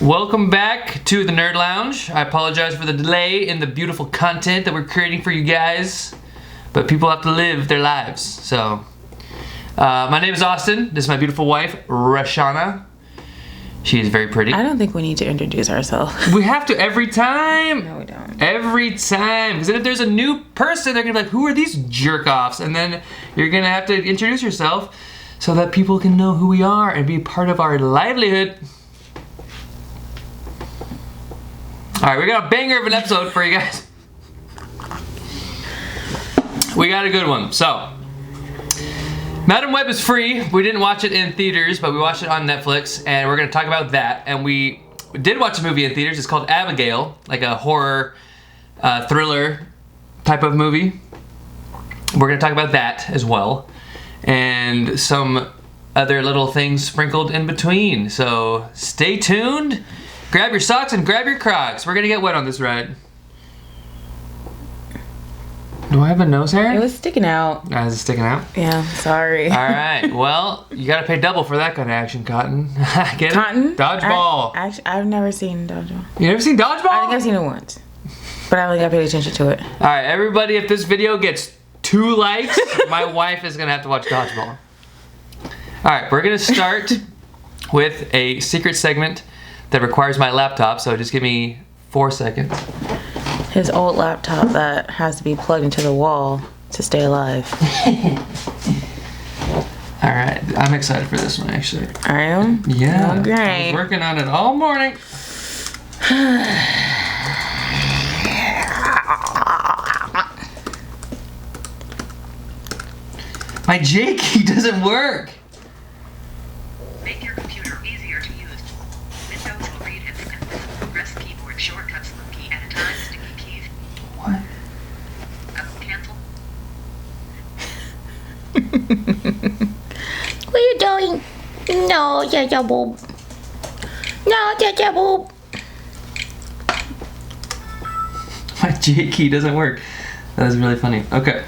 Welcome back to the Nerd Lounge. I apologize for the delay in the beautiful content that we're creating for you guys, but people have to live their lives. So, my name is Austin. This is my beautiful wife, Rashana. She is very pretty. I don't think we need to introduce ourselves. We have to every time. No, we don't. Every time. Because then if there's a new person, they're going to be like, who are these jerk-offs? And then you're going to have to introduce yourself so that people can know who we are and be part of our livelihood. Alright, we got a banger of an episode for you guys. We got a good one. So, Madameweb is free. We didn't watch it in theaters, but we watched it on Netflix, and we're going to talk about that. And we did watch a movie in theaters. It's called Abigail, like a horror thriller type of movie. We're going to talk about that as well. And some other little things sprinkled in between. So, stay tuned. Grab your socks and grab your Crocs. We're gonna get wet on this ride. Do I have a nose hair? It was sticking out. Is it sticking out? Yeah, sorry. Alright, well, you gotta pay double for that kind of action, Cotton. Get Cotton? it? Dodgeball. I've never seen Dodgeball. You never seen Dodgeball? I think I've seen it once. But I don't think I paid attention to it. Alright, everybody, if this video gets 2 likes, my wife is gonna have to watch Dodgeball. Alright, we're gonna start with a secret segment that requires my laptop, so just give me 4 seconds. His old laptop that has to be plugged into the wall to stay alive. Alright, I'm excited for this one actually. I am? Yeah. Oh, great. I was working on it all morning. My J key doesn't work. Make your computer easier to use. Windows will read instant. Press keyboard shortcuts key at a time. Sticky keys. What? Cancel. What are you doing? No, yeah, boob. No, yeah, boob. My J key doesn't work. That is really funny. Okay.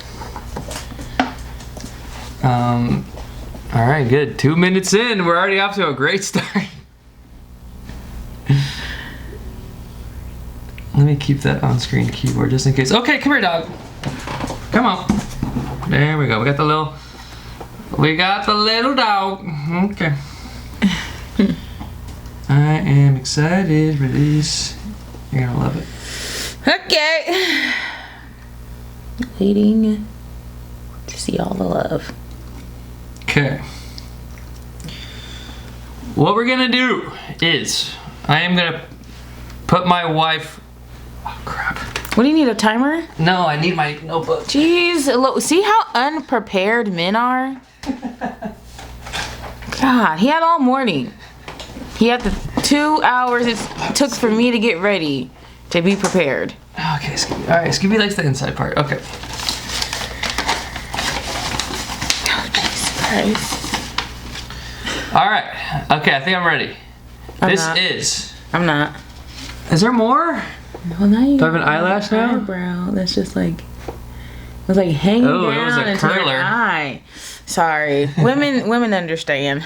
Alright, good. 2 minutes in, we're already off to a great start. Let me keep that on-screen keyboard just in case. Okay, come here, dog. Come on. There we go. We got the little dog. Okay. I am excited for this. You're gonna love it. Okay. Waiting to see all the love. Okay. What we're gonna do is I am gonna put my wife. Oh crap. What do you need, a timer? No, I need my notebook. Jeez, look, see how unprepared men are? God, he had all morning. He had the 2 hours it took for me to get ready to be prepared. Okay, Scooby. Alright, Scooby likes the inside part. Okay. Oh, Jesus Christ. Alright. Okay, I think I'm ready. I'm not. Is there more? Well, now you Do I have an eyelash now? Eyebrow that's just like, it was like hanging Oh, it down was a into your curler. eye. Sorry. Women understand.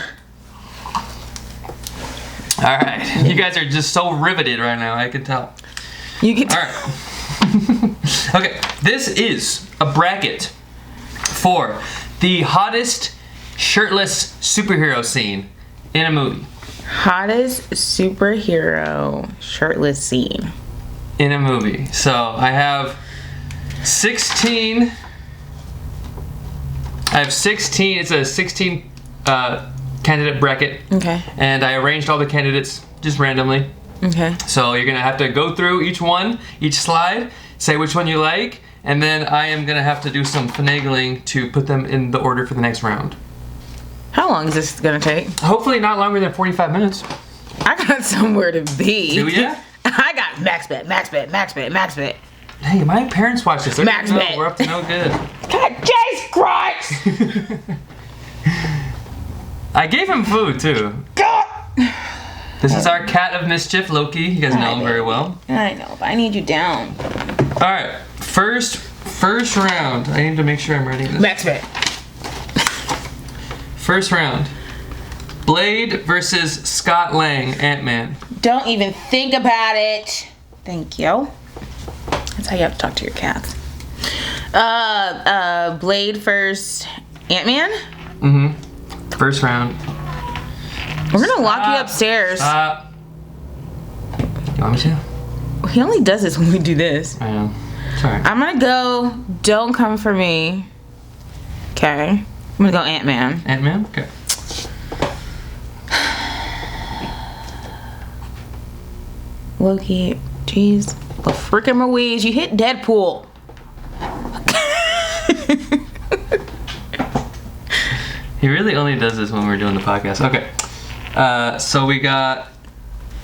Alright. You guys are just so riveted right now, I can tell. You get Alright. Okay, this is a bracket for the hottest shirtless superhero scene in a movie. hottest superhero shirtless scene. In a movie. So I have 16. It's a 16 candidate bracket. Okay. And I arranged all the candidates just randomly. Okay. So you're gonna have to go through each slide, say which one you like, and then I am gonna have to do some finagling to put them in the order for the next round. How long is this gonna take? Hopefully not longer than 45 minutes. I got somewhere to be. Do ya? I got max bet. Hey, my parents watch this. They're Max gonna know bet. we're up to no good. God, Jesus Christ! I gave him food too. This is our cat of mischief, Loki. You guys know him very well. I know, but I need you down. All right, first round. I need to make sure I'm writing this. Max bet. First round. Blade versus Scott Lang, Ant-Man. Don't even think about it. Thank you. That's how you have to talk to your cats. Blade first. Ant-Man? Mm-hmm. First round. We're gonna lock you upstairs. Stop. You want me to? He only does this when we do this. I know. Sorry. I'm gonna go Don't Come For Me. Okay. I'm gonna go Ant-Man. Ant-Man? Okay. Loki. Jeez. The frickin' Louise. You hit Deadpool. He really only does this when we're doing the podcast. Okay. So we got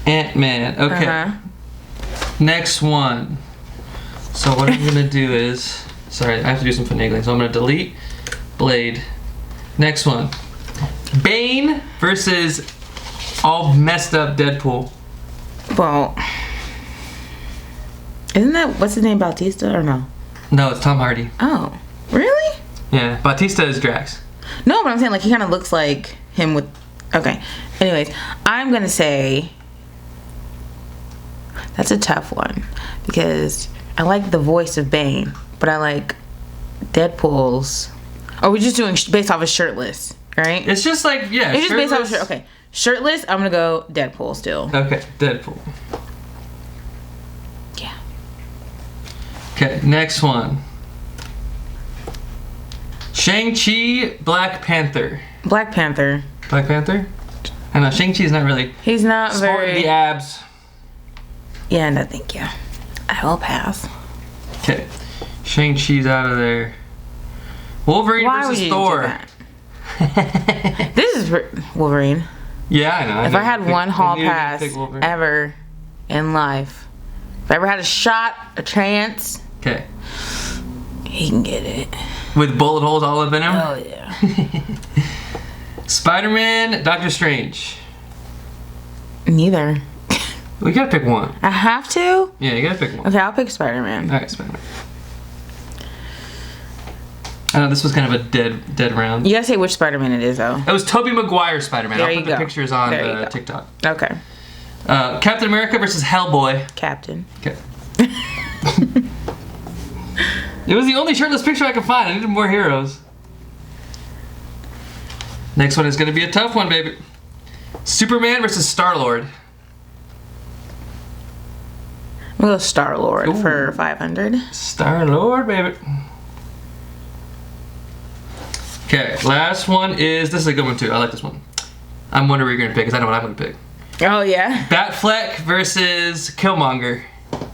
Ant-Man. Okay. Uh-huh. Next one. So what I'm gonna do is, sorry, I have to do some finagling. So I'm gonna delete Blade. Next one. Bane versus all messed up Deadpool. Well, isn't that, what's his name, Bautista or no? No, it's Tom Hardy. Oh, really? Yeah, Bautista is Drax. No, but I'm saying like he kind of looks like him with, okay. Anyways, I'm gonna say, that's a tough one because I like the voice of Bane, but I like Deadpool's, oh, we're just doing based off of shirtless, right? It's just like, yeah. It's just based off of okay. Shirtless, I'm gonna go Deadpool still. Okay, Deadpool. Yeah. Okay, next one. Shang-Chi, Black Panther. Black Panther. Black Panther? I know, Shang-Chi's not really He's not sporting very. the abs. Yeah, no, thank you. I will pass. Okay, Shang-Chi's out of there. Wolverine Why would versus you Thor. do that? This is Wolverine. Yeah, I know. If I had one hall knew you'd pass pick Wolverine. ever in life, if I ever had a shot, a chance, Okay. he can get it. With bullet holes all up in him? Oh yeah. Spider-Man, Doctor Strange. Neither. We gotta pick one. I have to? Yeah, you gotta pick one. Okay, I'll pick Spider-Man. Alright, Spider-Man. I know this was kind of a dead round. You gotta say which Spider-Man it is, though. It was Tobey Maguire's Spider-Man. There I'll you put the go. pictures on There you go. TikTok. Okay. Captain America versus Hellboy. Captain. Okay. It was the only shirtless picture I could find. I needed more heroes. Next one is going to be a tough one, baby. Superman versus Star-Lord. I'm gonna go Star-Lord Ooh. for 500. Star-Lord, baby. Okay, last one is, this is a good one too. I like this one. I'm wondering what you're going to pick because I know what I'm going to pick. Oh, yeah? Batfleck versus Killmonger.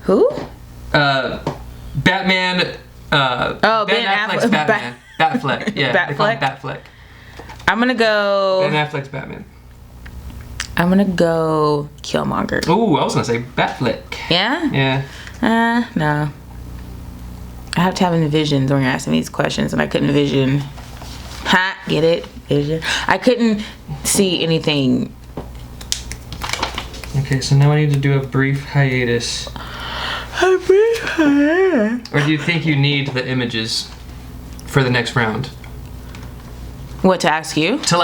Who? Batman. Oh, Ben Affleck's Affleck. Batman. Batfleck. Yeah, they call him Batfleck? Batfleck. I'm gonna go. Ben Affleck's Batman. I'm gonna go Killmonger. Ooh, I was gonna say Batfleck. Yeah? Yeah. No. I have to have envisions when you're asking these questions, and I couldn't envision. Ha, get it? Vision. I couldn't see anything. Okay, so now I need to do a brief hiatus. Or do you think you need the images for the next round? What to ask you? To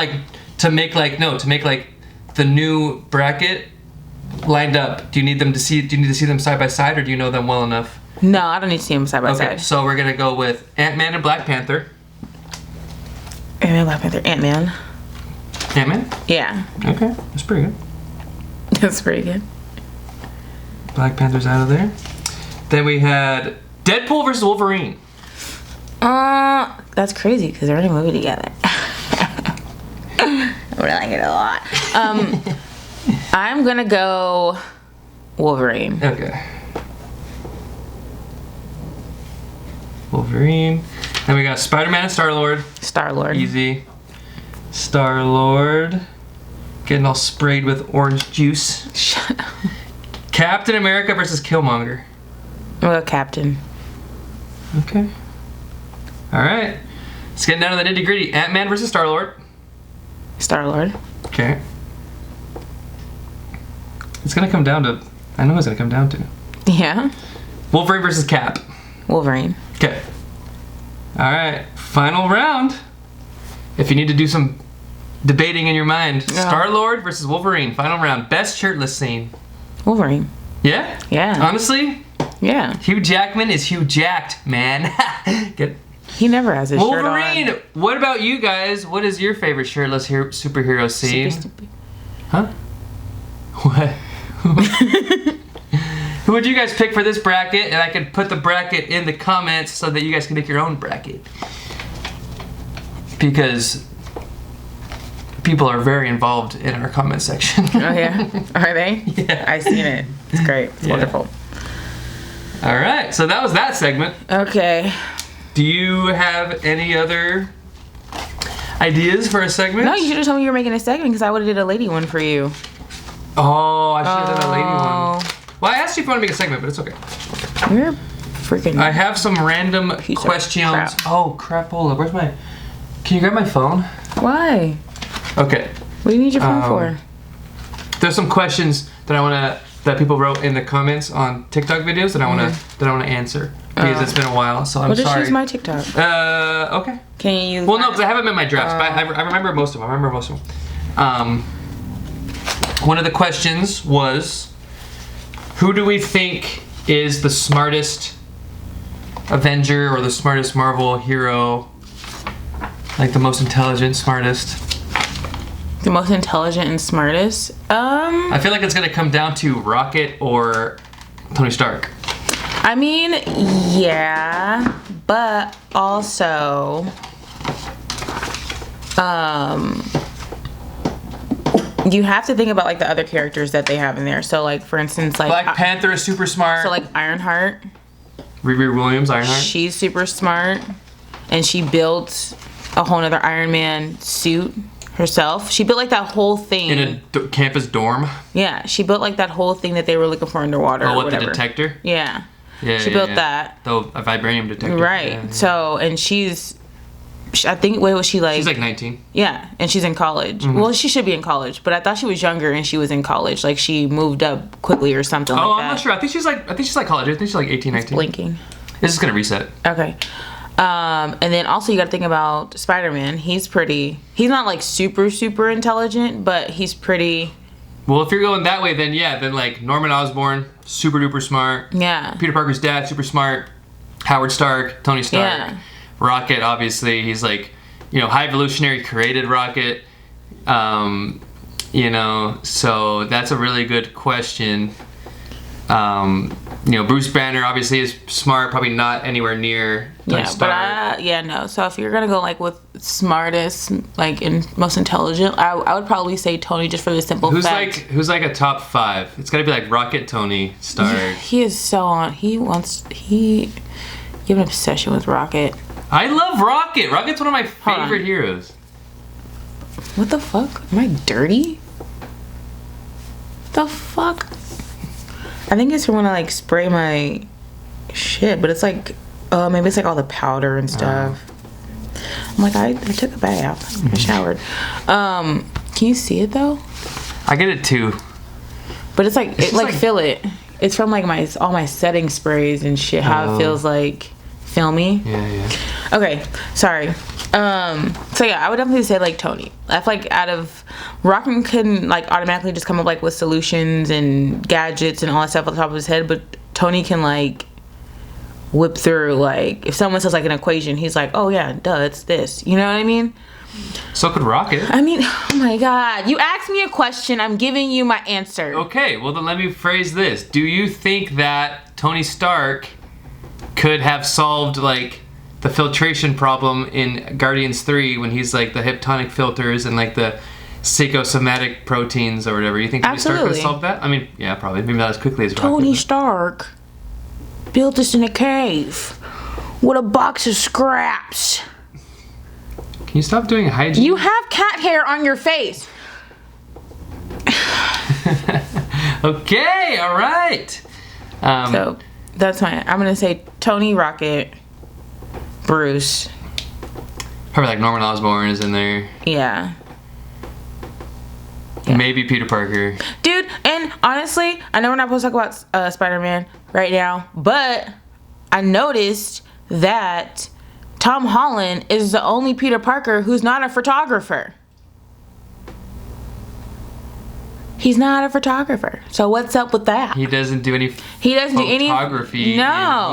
make the new bracket lined up. Do you need to see them side by side, or do you know them well enough? No, I don't need to see them side by Okay, side. so we're gonna go with Ant-Man and Black Panther. Ant-Man, Black Panther, Ant-Man. Ant-Man? Yeah, Okay, that's pretty good. that's pretty good. Black Panther's out of there. Then we had Deadpool versus Wolverine. That's crazy because they're in a movie together. I like it a lot. I'm gonna go Wolverine. Okay. Wolverine. Then we got Spider-Man and Star-Lord. Star-Lord. Easy. Star-Lord. Getting all sprayed with orange juice. Shut up. Captain America versus Killmonger. I'm gonna go Captain. Okay. Alright. Let's get down to the nitty gritty. Ant-Man versus Star-Lord. Star-Lord. Okay. It's gonna come down to, I know it's gonna come down to. Yeah. Wolverine versus Cap. Wolverine. Okay. Alright. Final round. If you need to do some debating in your mind. Yeah. Star-Lord versus Wolverine. Final round. Best shirtless scene. Wolverine. Yeah? Yeah. Honestly, Yeah. Hugh Jackman is Hugh Jacked, man. Get He never has his shirt on. Wolverine! What about you guys? What is your favorite shirtless superhero scene? Super stupid. Huh? What? Who would you guys pick for this bracket? And I can put the bracket in the comments so that you guys can make your own bracket. Because people are very involved in our comment section. Oh yeah, are they? Yeah. I seen it. It's great. It's wonderful. All right, so that was that segment. Okay. Do you have any other ideas for a segment? No, you should have told me you were making a segment because I would have did a lady one for you. Oh, I should have done a lady Oh. one. Well, I asked you if you want to make a segment, but it's okay. You're freaking. I have some random Piece of questions. crap. Oh, crapola. Where's my... Can you grab my phone? Why? Okay. What do you need your phone for? There's some questions that people wrote in the comments on TikTok videos that I want to answer because it's been a while. So I'm Well, just sorry. use my TikTok. Okay. Can you use? Well, no, because I have them in my drafts, but I remember most of them. One of the questions was, who do we think is the smartest Avenger or the smartest Marvel hero? Like the most intelligent, smartest? The most intelligent and smartest. I feel like it's gonna come down to Rocket or Tony Stark. I mean, yeah, but also, you have to think about like the other characters that they have in there. So, like for instance, like Black Panther is super smart. so like Ironheart, Riri Williams, Ironheart. she's super smart, and she built a whole nother Iron Man suit herself. She built like that whole thing In a campus dorm. Yeah, she built like that whole thing that they were looking for underwater. Oh, or what, whatever. the detector? Yeah. Yeah, She built that. The a vibranium detector. Right. Yeah, yeah. So, and I think, wait, was she like? She's like 19. Yeah, and she's in college. Mm-hmm. Well, she should be in college, but I thought she was younger and she was in college. Like she moved up quickly or something Oh, like that. I'm not sure. I think she's like college. I think she's like 18, 19. Blinking. This is gonna reset. Okay. And then also you got to think about Spider-Man. He's not like super, super intelligent, but he's pretty. Well, if you're going that way, then like Norman Osborn, super duper smart. Yeah. Peter Parker's dad, super smart. Howard Stark, Tony Stark. Yeah. Rocket, obviously, he's like, high evolutionary created Rocket. So that's a really good question. Bruce Banner obviously is smart, probably not anywhere near Tony Stark. No. So if you're gonna go like with smartest, like and most intelligent, I would probably say Tony just for the simple fact. Who's like a top 5? It's gotta be like Rocket, Tony Stark. He is so on. You have an obsession with Rocket. I love Rocket. Rocket's one of my Hold on. favorite heroes. What the fuck? Am I dirty? The fuck? I think it's from when I like spray my shit, but it's like, maybe it's like all the powder and stuff. I'm like, I took a bath. I showered. Can you see it though? I get it too. But it's like, just like- feel it. It's from like all my setting sprays and shit. How it feels like filmy. Yeah. Okay, sorry. So yeah, I would definitely say like Tony. I feel like out of Rocket couldn't like automatically just come up like with solutions and gadgets and all that stuff on the top of his head, but Tony can like whip through like if someone says like an equation, he's like, oh yeah, duh, it's this. You know what I mean? So could Rocket. I mean, oh my god, you asked me a question, I'm giving you my answer. Okay, well then let me phrase this. Do you think that Tony Stark could have solved like the filtration problem in Guardians 3 when he's like the hyptonic filters and like the psychosomatic proteins or whatever? You think Tony Stark could have Absolutely. solved that? I mean, yeah, probably. Maybe not as quickly as Rocket. Tony but- Stark built this in a cave with a box of scraps. Can you stop doing hygiene? You have cat hair on your face. Okay, all right. So that's I'm gonna say Tony, Rocket, Bruce. Probably like Norman Osborn is in there. Yeah. Maybe Peter Parker. Dude, and honestly, I know we're not supposed to talk about Spider-Man right now, but I noticed that Tom Holland is the only Peter Parker who's not a photographer. He's not a photographer. So what's up with that? He doesn't do any He doesn't do any photography in No.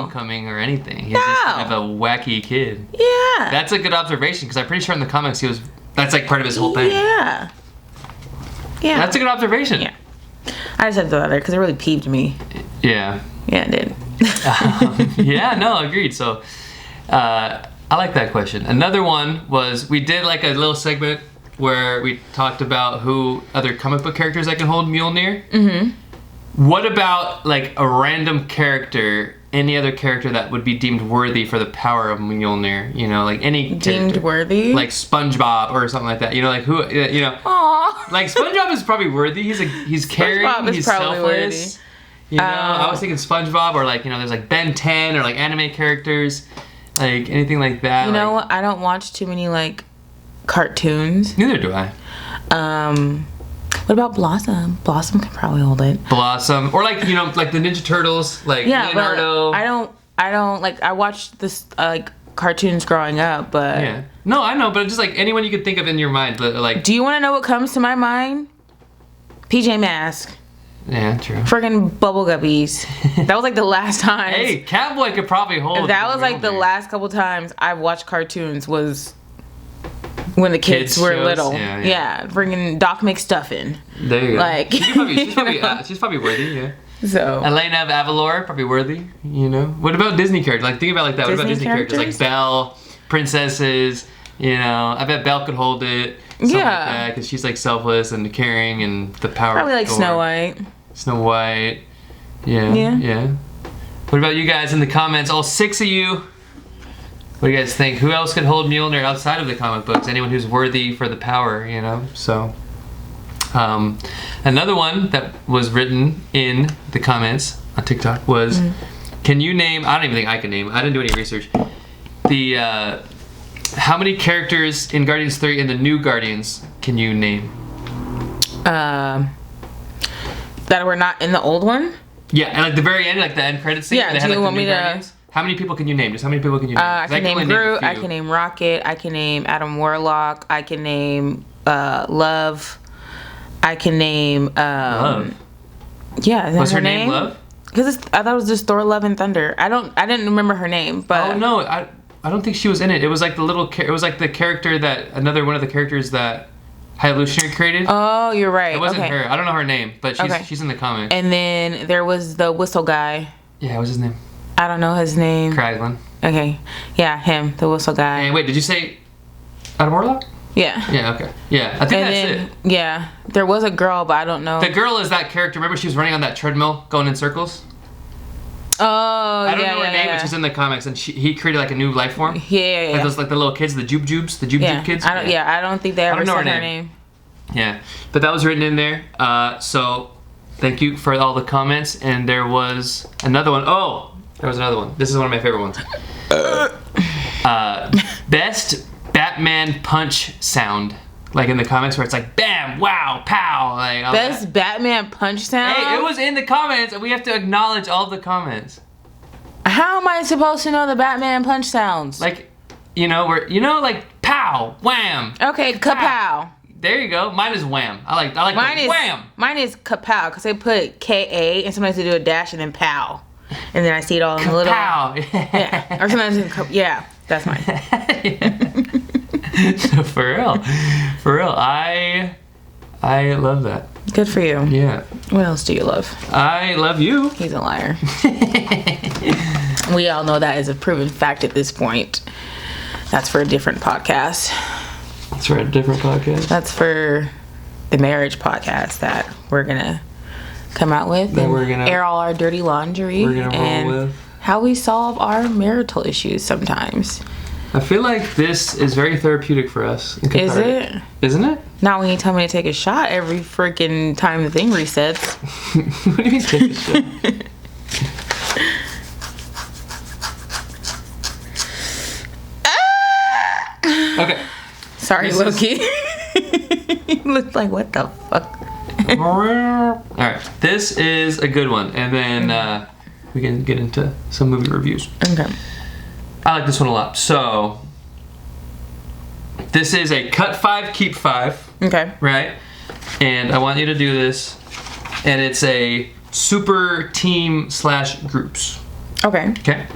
Homecoming or anything. He's just kind of a wacky kid. Yeah. That's a good observation because I'm pretty sure in the comics that's like part of his whole thing. Yeah. Yeah. That's a good observation. Yeah. I just had to throw that there because it really peeved me. Yeah. Yeah, it did. Yeah, no, agreed. So, I like that question. Another one was we did like a little segment where we talked about who other comic book characters that can hold Mjolnir. Mm-hmm. What about like a random character, any other character that would be deemed worthy for the power of Mjolnir? You know, like any Deemed character. worthy? Like SpongeBob or something like that. You know, like who? You know, Aww. like SpongeBob is probably worthy. He's caring. SpongeBob is He's probably selfless. You know, I was thinking SpongeBob or like there's like Ben 10 or like anime characters, like anything like that. You know what? I don't watch too many like cartoons. Neither do I. What about Blossom? Blossom can probably hold it. Blossom or like like the Ninja Turtles, like Yeah, Leonardo. but I don't like. I watched this like cartoons growing up, but Yeah. No, I know, but just like anyone you could think of in your mind, but like. do you want to know what comes to my mind? PJ Masks. Yeah, true. Friggin' Bubble Guppies. That was like the last time. Hey, Catboy could probably hold. That was like the Mjolnir. last couple times I've watched cartoons was when the kids Kids were shows? little. Yeah, yeah. Yeah, bringing Doc McStuffin. There you go. Like- she's probably worthy. Yeah. So Elena of Avalor, probably worthy. You know. What about Disney characters? Like think about it like that. What about Disney Disney characters like characters? Belle, princesses? You know, I bet Belle could hold it. Something Yeah. like that, because she's like selfless and caring and the power. probably of like Thor. Snow White. Snow White. Yeah. Yeah. Yeah. What about you guys in the comments? All 6 of you. What do you guys think? Who else could hold Mjolnir outside of the comic books? Anyone who's worthy for the power, you know? So, another one that was written in the comments on TikTok was, can you name, I don't even think I can name, I didn't do any research, the, how many characters in Guardians 3 and the new Guardians can you name? That were not in the old one. Yeah, and like the very end, like the end credits scene, Yeah, they do had, you like, the want new me to- Guardians. How many people can you name? Just how many people can you name? I 'Cause can name only a Groot. I few. can name Rocket. I can name Adam Warlock. I can name Love. I can name Love. Yeah, is that What's her name? name? Love? Because I thought it was just Thor, Love, and Thunder. I didn't remember her name, but Oh no, I don't think she was in it. It was like the little. It was like the character that another one of the characters that High Evolutionary created. Oh, you're right. It wasn't okay. her. I don't know her name, but she's in the comic. And then there was the whistle guy. Yeah, what's his name? I don't know his name. Kraglin. Okay, yeah, him, the whistle guy. And wait, did you say Adam Warlock? Yeah. Yeah. Okay. Yeah, I think And that's then it. yeah, there was a girl, but I don't know. The girl is that character. Remember, she was running on that treadmill, going in circles. Oh, I don't yeah, know her yeah, name, yeah. but she's in the comics, and he created like a new life form. Yeah. Like those, like the little kids, the Jube Jubes, the Jube Yeah, Jube kids. I don't think they ever don't know said her her name. name. Yeah, but that was written in there. So thank you for all the comments. And there was another one. Oh, there was another one. This is one of my favorite ones. Best Batman punch sound. Like in the comics where it's like bam, wow, pow. Like all Best that. Batman punch sound. Hey, it was in the comments, and we have to acknowledge all the comments. How am I supposed to know the Batman punch sounds? Like, like pow, wham. Okay, kapow. There you go. Mine is wham. I like Mine the is wham. Mine is kapow because they put K-A and sometimes they do a dash and then pow, and then I see it all in the little. Pow. Yeah. Or sometimes yeah, that's mine. For real. I love that. Good for you. Yeah. What else do you love? I love you. He's a liar. We all know that is a proven fact at this point. That's for a different podcast. That's for a different podcast. That's for the marriage podcast that we're gonna come out with That and we're gonna- air all our dirty laundry we're gonna roll and with. how we solve our marital issues sometimes. I feel like this is very therapeutic for us. in Is cathartic. it? Isn't it? Not when you tell me to take a shot every freaking time the thing resets. What do you mean take this shit? Okay. Sorry, This is- Loki. You looked like, what the fuck? Alright. This is a good one. And then we can get into some movie reviews. Okay. I like this one a lot. So, this is a cut 5, keep 5, Okay. right? and I want you to do this. And it's a super team / groups. Okay. Okay.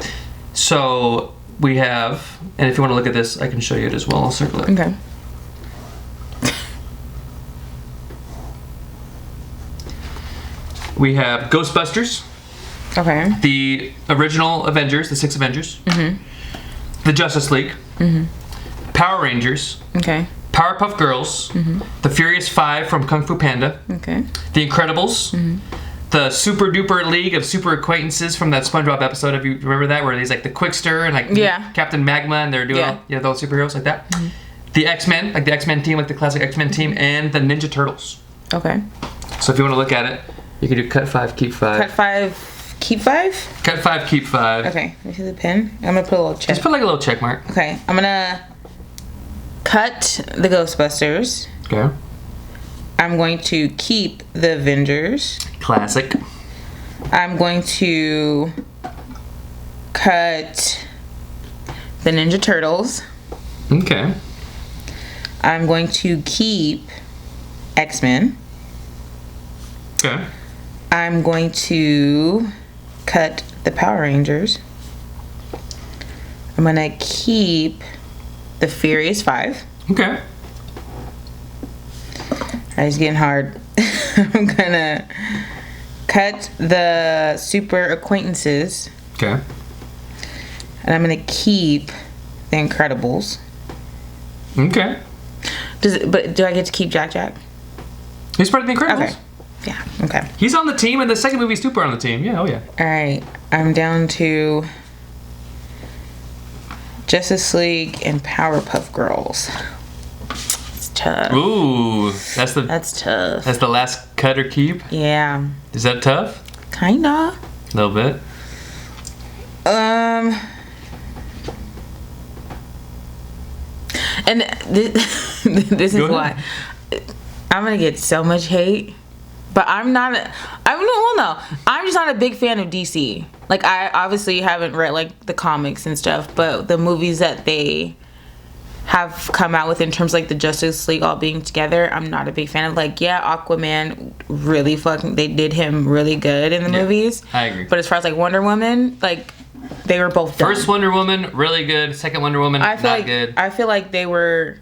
So we have, and if you want to look at this, I can show you it as well. I'll circle it. Okay. We have Ghostbusters, Okay. the original Avengers, the 6 Avengers, the Justice League, Power Rangers, Okay. Powerpuff Girls, the Furious 5 from Kung Fu Panda, Okay. the Incredibles, the Super Duper League of Super Acquaintances from that SpongeBob episode. If you remember that, where he's like the Quickster and like Yeah. Captain Magma, and they're doing all, those superheroes like that. The X-Men, like the X-Men team, like the classic X-Men team, and the Ninja Turtles. Okay. So if you want to look at it, you can do cut 5, keep 5. Cut 5, keep 5? Cut 5, keep 5. Okay. Let me see the pen. I'm gonna put a little check. Just put like a little check mark. Okay. I'm gonna cut the Ghostbusters. Okay. I'm going to keep the Avengers. Classic. I'm going to cut the Ninja Turtles. Okay. I'm going to keep X-Men. Okay. I'm going to cut the Power Rangers. I'm gonna keep the Furious 5. Okay. Alright, it's getting hard. I'm gonna cut the Super Acquaintances. Okay. And I'm gonna keep the Incredibles. Okay. But do I get to keep Jack Jack? He's part of the Incredibles. Okay. Yeah, okay. He's on the team, and the second movie's Super on the team. Yeah, oh yeah. Alright, I'm down to Justice League and Powerpuff Girls. It's tough. Ooh, that's tough. the last cut or keep. Yeah, Is that tough? kinda. A little bit. And this is Go why I'm gonna get so much hate. But I'm just not a big fan of DC. Like, I obviously haven't read like the comics and stuff, but the movies that they have come out with in terms of like the Justice League all being together, I'm not a big fan of. Like, yeah, Aquaman really they did him really good in the movies. I agree. But as far as like Wonder Woman, like they were both done. First Wonder Woman, really good. Second Wonder Woman, I feel not like good. I feel like they were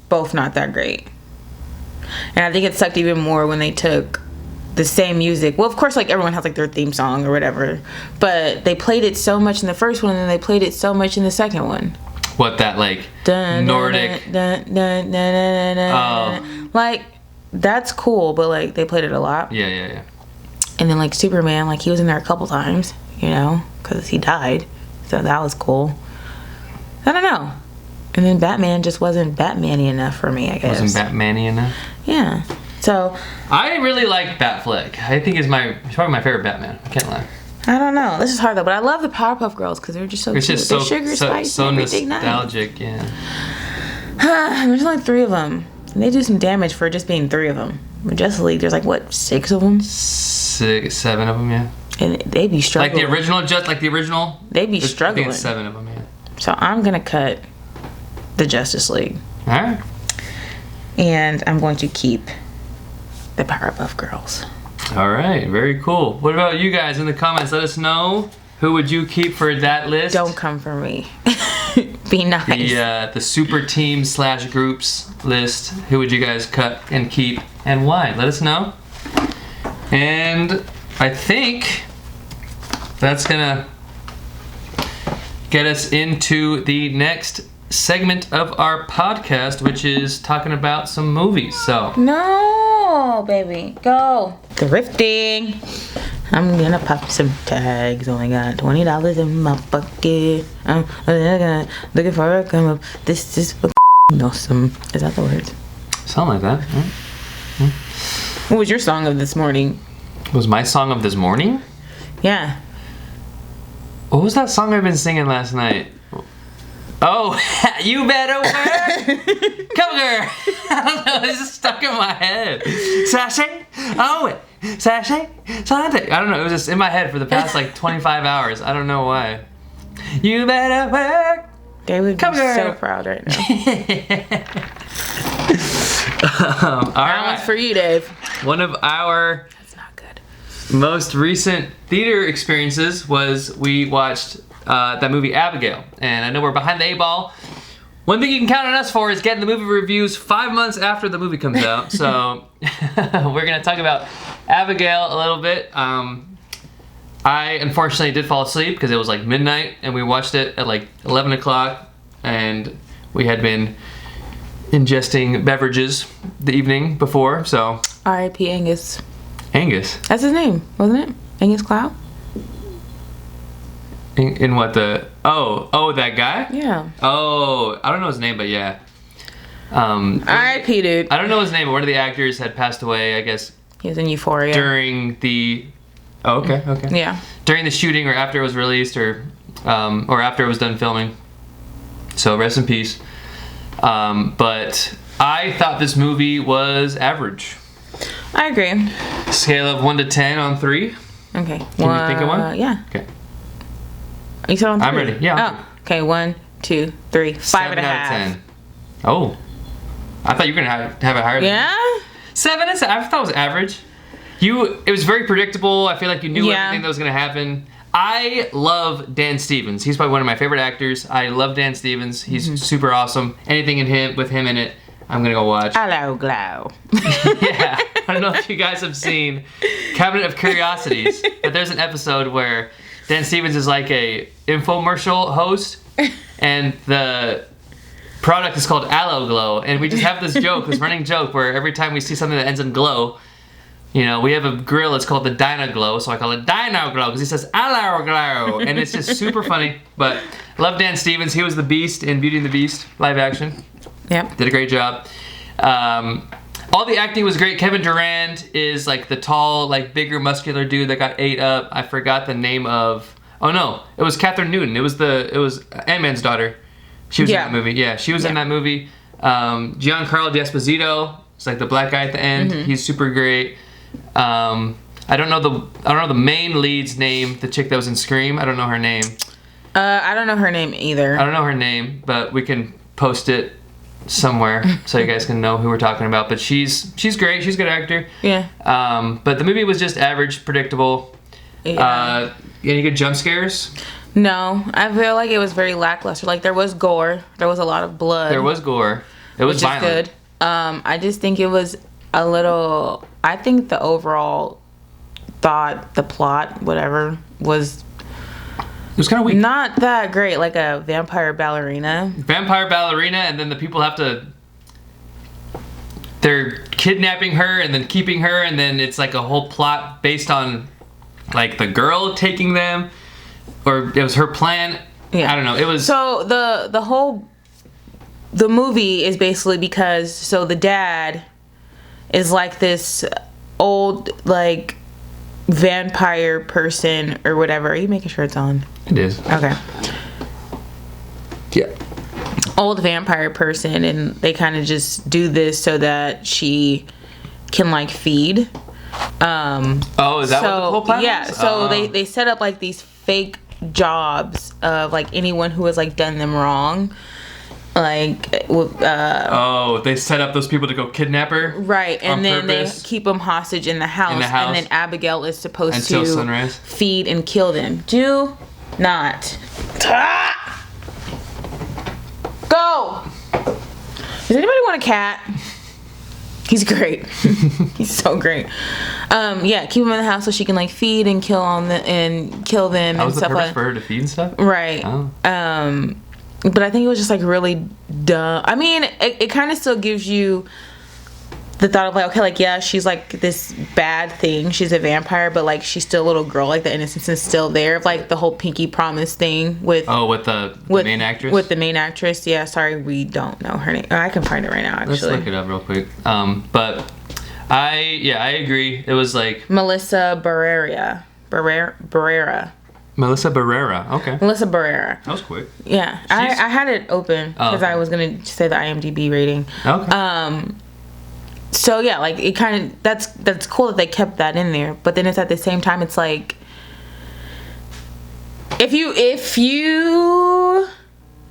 both not that great. And I think it sucked even more when they took the same music. Well, of course, like everyone has like their theme song or whatever, but they played it so much in the first one, and then they played it so much in the second one. What, that like Dun, Nordic? dun, dun, dun, dun, dun, dun, dun. Like, that's cool, but like they played it a lot. Yeah. And then like Superman, like he was in there a couple times, you know, because he died, so that was cool. I don't know. And then Batman just wasn't Batman-y enough for me, I guess. Wasn't Batman-y enough? Yeah. So I really like Batfleck. I think he's probably my favorite Batman. I can't lie. I don't know. This is hard though, but I love the Powerpuff Girls because they're just so It's cute. just They're so sugar spice so and everything nice. nostalgic. Yeah. There's only 3 of them. And they do some damage for just being 3 of them. With Justice League, there's like what, 6 of them, 6, 7 of them. Yeah. and they be struggling. Like the original. They be I think struggling. it's 7 of them. Yeah. So I'm gonna cut the Justice League, All right. and I'm going to keep the Powerpuff Girls. All right. Very cool. What about you guys in the comments? Let us know. Who would you keep for that list? Don't come for me. Be nice. The super team / groups list. Who would you guys cut and keep, and why? Let us know. And I think that's gonna get us into the next segment of our podcast, which is talking about some movies. So No, baby, go thrifting. I'm gonna pop some tags. Only got $20 in my pocket. I'm looking for a come up. This is awesome. Is that the words? something like that. Right? What was your song of this morning? Was my song of this morning? Yeah. What was that song I've been singing last night? Oh, you better work. Cover. I don't know. It's just stuck in my head. Sashay. Oh, sashay. Sunday. I don't know. It was just in my head for the past like 25 hours. I don't know why. You better work. They would Come be here. so proud right now. All That right. one's for you, Dave. One of our That's not good. most recent theater experiences was we watched that movie Abigail. And I know we're behind the 8 ball. One thing you can count on us for is getting the movie reviews 5 months after the movie comes out. So we're going to talk about Abigail a little bit. I unfortunately did fall asleep because it was like midnight and we watched it at like 11 o'clock and we had been ingesting beverages the evening before, so. R.I.P. Angus. Angus? That's his name, wasn't it? Angus Cloud? In what the, oh, that guy? Yeah. Oh, I don't know his name, but yeah. R.I.P. dude. I don't know his name, but one of the actors had passed away, I guess, He was in Euphoria. during the, oh, okay. Yeah. During the shooting or after it was released or after it was done filming. So rest in peace. But I thought this movie was average. I agree. Scale of 1 to 10 on 3. Okay. Can you think of one? Yeah. Okay. You said on 3? I'm ready. Yeah, I'm Oh, okay. 1, 2, 3. 5 7 and a out half. of 10. Oh. I thought you were going to have it higher than Yeah? 7 is, I thought it was average. It was very predictable. I feel like you knew Yeah. everything that was going to happen. I love Dan Stevens. He's probably one of my favorite actors. I love Dan Stevens. He's super awesome. Anything with him in it, I'm going to go watch. Hello, Glow. Yeah. I don't know if you guys have seen Cabinet of Curiosities, but there's an episode where Dan Stevens is like a infomercial host, and the product is called Aloe Glow, and we just have this joke, this running joke, where every time we see something that ends in glow, you know, we have a grill, it's called the Dino Glow, so I call it Dino Glow, because he says Aloe Glow, and it's just super funny, but love Dan Stevens. He was the Beast in Beauty and the Beast, live action. Yep. Did a great job. All the acting was great. Kevin Durant is like the tall, like bigger, muscular dude that got ate up. I forgot the name of. Oh no, it was Catherine Newton. It was Ant-Man's daughter. She was in that movie. Yeah, she was in that movie. Giancarlo Esposito. It's like the black guy at the end. He's super great. I don't know the main lead's name. The chick that was in Scream. I don't know her name. I don't know her name either. I don't know her name, but we can post it somewhere so you guys can know who we're talking about. But she's great. She's a good actor. Yeah. But the movie was just average, predictable. Yeah. Any good jump scares? No, I feel like it was very lackluster. Like there was gore, there was a lot of blood. There was gore. It was which violent. is good. I just think it was a little. I think the overall the plot, whatever, was It was kind of weak. not that great. Like a vampire ballerina. Vampire ballerina, and then the people have to. They're kidnapping her and then keeping her, and then it's like a whole plot based on, like, the girl taking them, or it was her plan. Yeah. I don't know. It was. So the movie is basically because the dad is like this old like vampire person or whatever. Are you making sure it's on? It is. Okay. Yeah. Old vampire person, and they kind of just do this so that she can like feed. Oh, is that what the whole plan yeah, was? so Oh. they set up like these fake jobs of like anyone who has like done them wrong. Like, Oh, they set up those people to go kidnap her? right, and on then purpose? they keep them hostage in the house, In the house? and then Abigail is supposed Until to sunrise? feed and kill them. Do not. Go! Does anybody want a cat? He's great. He's so great. Yeah, keep him in the house so she can like feed and kill them That and was the stuff purpose like for her to feed and stuff? right. Oh. But I think it was just like really dumb. I mean, it kind of still gives you the thought of like, okay, like yeah, she's like this bad thing. She's a vampire, but like she's still a little girl. Like the innocence is still there. Like the whole Pinky Promise thing with Oh, with the main actress? With the main actress, yeah. Sorry, we don't know her name. I can find it right now. Let's Actually, look it up real quick. But I agree. It was like Melissa Barrera. Melissa Barrera. Okay. Melissa Barrera. That was quick. Yeah, I had it open because okay. I was gonna say the IMDb rating. Okay. So yeah, like it kind of that's cool that they kept that in there, but then it's at the same time it's like if you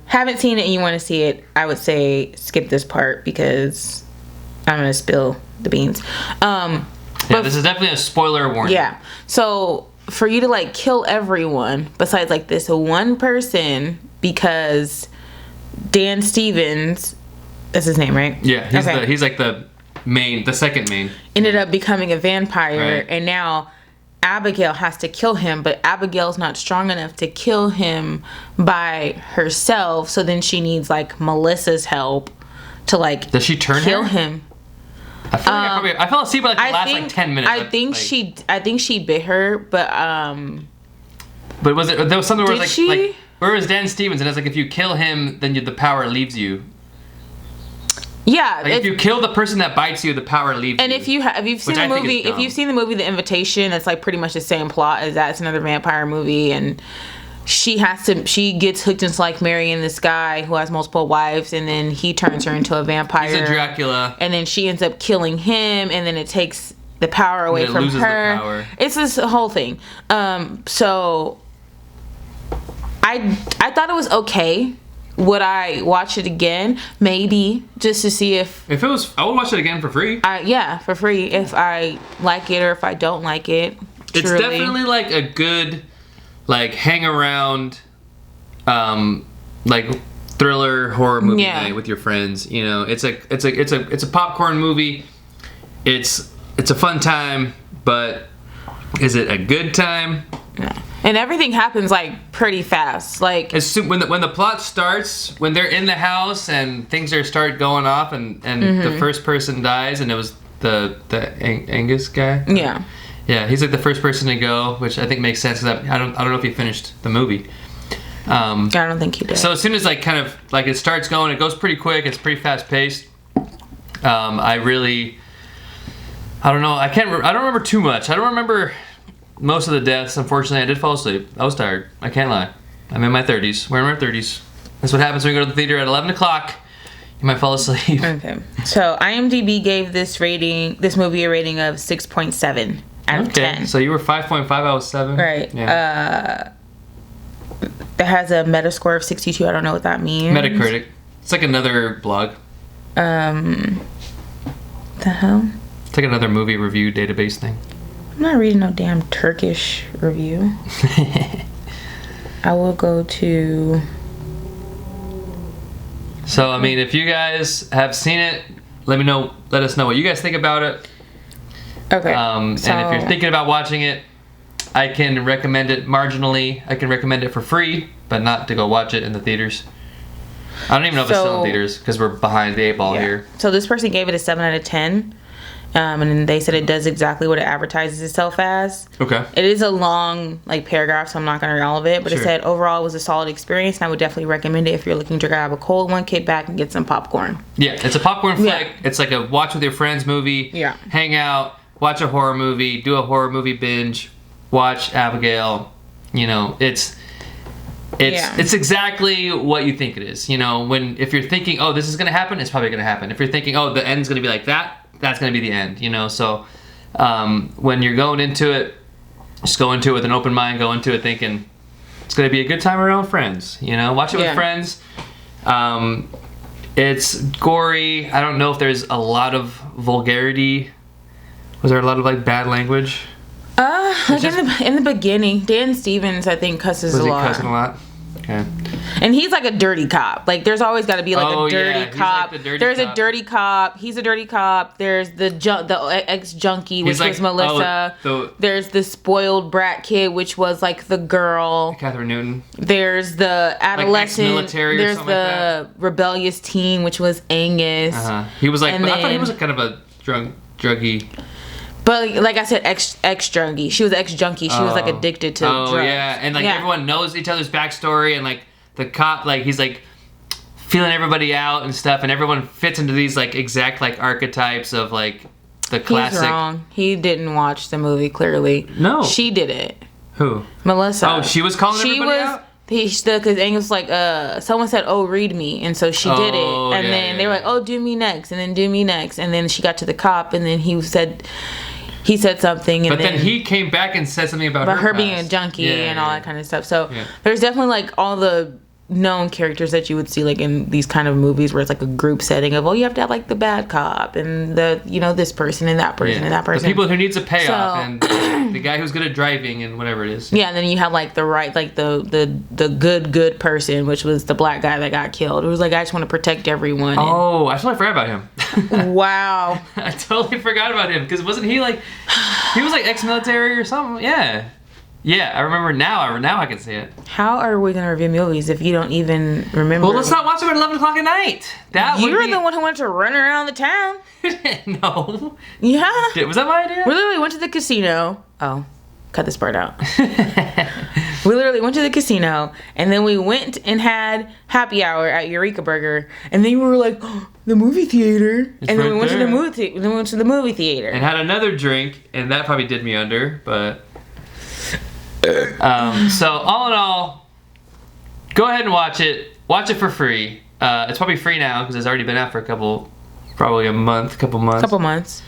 haven't seen it and you want to see it, I would say skip this part because I'm gonna spill the beans. Yeah, this is definitely a spoiler warning. Yeah. So for you to like kill everyone besides like this one person because Dan Stevens, that's his name, right? Yeah, he's like the second main. Ended up becoming a vampire, Right. and now Abigail has to kill him, but Abigail's not strong enough to kill him by herself, so then she needs like Melissa's help to like Does she turn kill her? him. I feel like I fell asleep for like the last like 10 minutes. I think she bit her, but But there was something where it was Did like she? where was Dan Stevens and it's like if you kill him then the power leaves you. yeah, Like if you kill the person that bites you, the power leaves and you. if you've seen Which the I think is movie, if dumb. you've seen the movie The Invitation, it's like pretty much the same plot as that. It's another vampire movie, and she gets hooked into like marrying this guy who has multiple wives, and then he turns her into a vampire. He's a Dracula. And then she ends up killing him, and then it takes the power away it from loses the her. power. It's this whole thing. So I thought it was okay. Would I watch it again? Maybe, just to see if If it was, I would watch it again for free. for free, if I like it or if I don't like it. It's Truly. definitely like a good, like hang around, like thriller horror movie Yeah. night with your friends. You know, it's a popcorn movie. It's a fun time, but is it a good time? And everything happens like pretty fast. Like When the plot starts, when they're in the house and things start going off, and the first person dies, and it was the Angus guy. yeah. Yeah, he's like the first person to go, which I think makes sense. 'Cause I don't know if he finished the movie. I don't think he did. So as soon as like kind of like it starts going, it goes pretty quick. It's pretty fast paced. I don't know. I don't remember too much. I don't remember most of the deaths. Unfortunately, I did fall asleep. I was tired. I can't lie. I'm in my 30s. We're in our 30s. That's what happens when you go to the theater at 11 o'clock. You might fall asleep. Okay. So IMDb gave this movie a rating of 6.7 out of 10. So you were 5.5. I was 7. Right. Yeah. That has a Metascore of 62. I don't know what that means. Metacritic. It's like another blog. The hell? It's like another movie review database thing. I'm not reading no damn Turkish review. I will go to... So I mean, if you guys have seen it, let us know what you guys think about it. Okay. And if you're thinking about watching it, I can recommend it marginally. I can recommend it for free, but not to go watch it in the theaters. I don't even know if it's still in theaters because we're behind the 8 ball here. So this person gave it a 7 out of 10. And they said it does exactly what it advertises itself as. Okay. It is a long paragraph, so I'm not going to read all of it. But Sure. it said overall it was a solid experience, and I would definitely recommend it if you're looking to grab a cold one, kick back, and get some popcorn. Yeah, it's a popcorn flick. Yeah. It's like a watch with your friends movie. Yeah. Hang out, watch a horror movie, do a horror movie binge, watch Abigail. You know, it's exactly what you think it is. You know, if you're thinking, oh, this is gonna happen, it's probably gonna happen. If you're thinking, oh, the end's gonna be like that, that's gonna be the end. You know, so when you're going into it, just go into it with an open mind. Go into it thinking it's gonna be a good time around friends. You know, watch it with friends. It's gory. I don't know if there's a lot of vulgarity. Was there a lot of like bad language? Like in the beginning, Dan Stevens I think cusses Was a he lot. cussing a lot? Okay. And he's like a dirty cop. Like there's always got to be like Oh, a dirty yeah, he's cop. like the dirty There's cop. a dirty cop. He's a dirty cop. There's the ex junkie, which He's like, was Melissa. There's the spoiled brat kid, which was like the girl. Catherine Newton. There's the adolescent. ex-military or There's something like the rebellious teen, which was Angus. He was like, And but I thought he then- was kind of a druggy. But like I said, ex junkie. She was ex junkie. She was like addicted to drugs. Oh yeah, and like everyone knows each other's backstory, and like the cop, like he's like feeling everybody out and stuff, and everyone fits into these like exact like archetypes of like the classic. He's wrong. He didn't watch the movie. Clearly, No. She did it. Who? Melissa. Oh, she was calling everybody out? Because Angus was like, someone said, oh, read me. And so she did it. Oh, And yeah, then yeah, they were like, oh, do me next. And then do me next. And then she got to the cop. And then he said something. And But then he came back and said something about her being a past. junkie Yeah, and all yeah. that kind of stuff. So Yeah. there's definitely like all the known characters that you would see like in these kind of movies where it's like a group setting of, you have to have like the bad cop and the, this person and that person and that person. The people who needs a payoff So- and the guy who's good at driving and whatever it is. Yeah, and then you have like the good person, which was the black guy that got killed. It was like, I just want to protect everyone. Oh, I totally forgot about him. Wow. I totally forgot about him because wasn't he like he was like ex-military or something? Yeah. Yeah, I remember now. Now I can see it. How are we gonna review movies if you don't even remember? Well, let's not watch them at 11 o'clock at night. You're the one who wanted to run around the town. No. Yeah. Was that my idea? We literally went to the casino. Oh, cut this part out. We literally went to the casino, and then we went and had happy hour at Eureka Burger, and then we were like, the movie theater. It's and then right we went there. to the movie theater. And had another drink, and that probably did me under, but... so, all in all, go ahead and watch it. Watch it for free. It's probably free now, because it's already been out for probably a month, couple months. Couple months.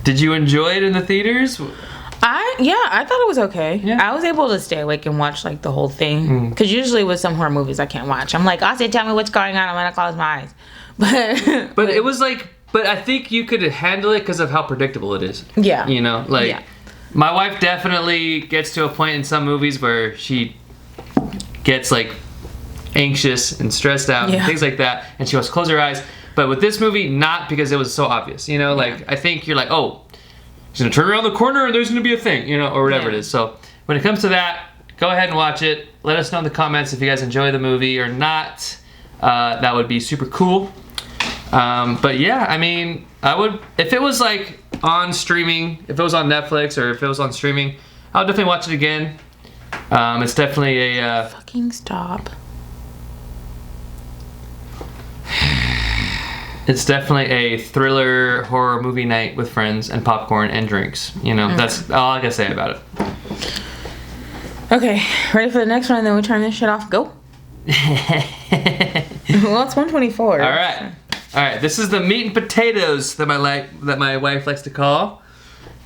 Did you enjoy it in the theaters? I thought it was okay. Yeah. I was able to stay awake and watch like the whole thing. Because usually with some horror movies I can't watch. I'm like, Austin, tell me what's going on. I'm gonna close my eyes. But it was like, but I think you could handle it because of how predictable it is. Yeah. Like, my wife definitely gets to a point in some movies where she gets like anxious and stressed out and things like that, and she wants to close her eyes. But with this movie, not because it was so obvious. Like, I think you're like, oh, she's gonna turn around the corner and there's gonna be a thing, or whatever it is. So when it comes to that, go ahead and watch it. Let us know in the comments if you guys enjoy the movie or not. That would be super cool. But yeah, I mean, I would, if it was like on streaming, if it was on Netflix or if it was on streaming, I would definitely watch it again. It's definitely a Fucking stop. It's definitely a thriller horror movie night with friends and popcorn and drinks. That's all I can say about it. Okay, ready for the next one, and then we turn this shit off. Go. Well, it's 1:24. All right. This is the meat and potatoes that my wife likes to call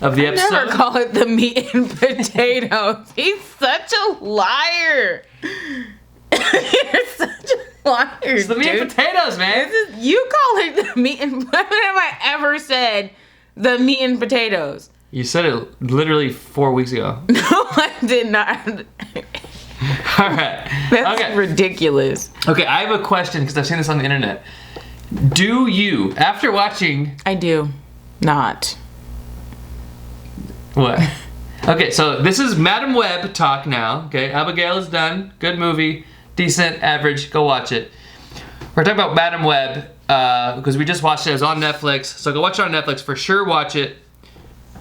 of the episode. Never call it the meat and potatoes. He's such a liar. You're such a liar. It's the meat and potatoes, man. You call it the meat and. When have I ever said the meat and potatoes? You said it literally 4 weeks ago. No, I did not. All right. That's Okay. ridiculous. Okay, I have a question because I've seen this on the internet. Do you, after watching... I do not. What? Okay, so this is Madam Web talk now. Okay, Abigail is done. Good movie. Decent, average. Go watch it. We're talking about Madam Web because we just watched it. It was on Netflix. So go watch it on Netflix. For sure, watch it.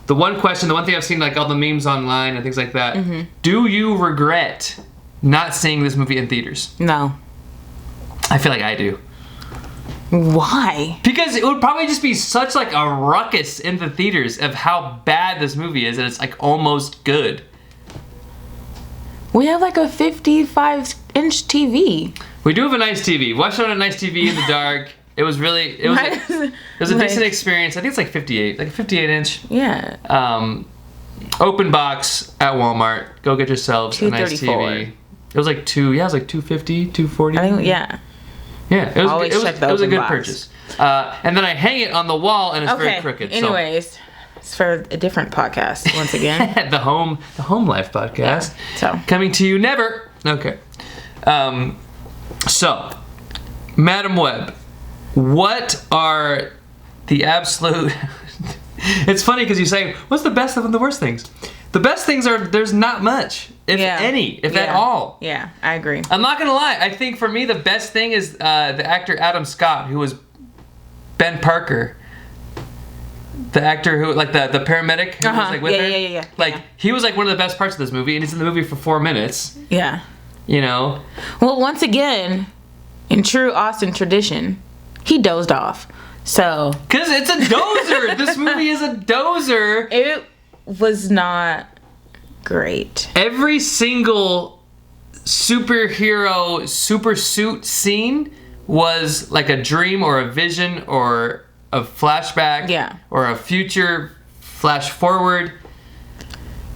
The one thing I've seen, like all the memes online and things like that. Mm-hmm. Do you regret not seeing this movie in theaters? No. I feel like I do. Why? Because it would probably just be such like a ruckus in the theaters of how bad this movie is, and it's like almost good. We have like a 55-inch TV. We do have a nice TV. Watched it on a nice TV in the dark. It was a decent experience. I think it's like 58, like a 58-inch. Yeah. Open box at Walmart. Go get yourselves a nice $234. TV. It was like it was like $250, $240. I think, yeah. Yeah, it was Always check the it was a open good box. purchase. And then I hang it on the wall and it's very crooked. Anyways, it's for a different podcast once again. So. the home life podcast. Yeah, so. Coming to you never. Okay. So, Madam Web, what are the absolute... It's funny because you say, what's the best and the worst things? The best things are, there's not much, if any, if at all. Yeah, I agree. I'm not going to lie. I think for me, the best thing is the actor Adam Scott, who was Ben Parker. The actor who, like, the paramedic who was, like, with her. Yeah. Like, he was, like, one of the best parts of this movie, and he's in the movie for 4 minutes. Yeah. Well, once again, in true Austin tradition, he dozed off. So. Because it's a dozer. This movie is a dozer. It was not great. Every single superhero super suit scene was like a dream or a vision or a flashback. Yeah. Or a future flash forward.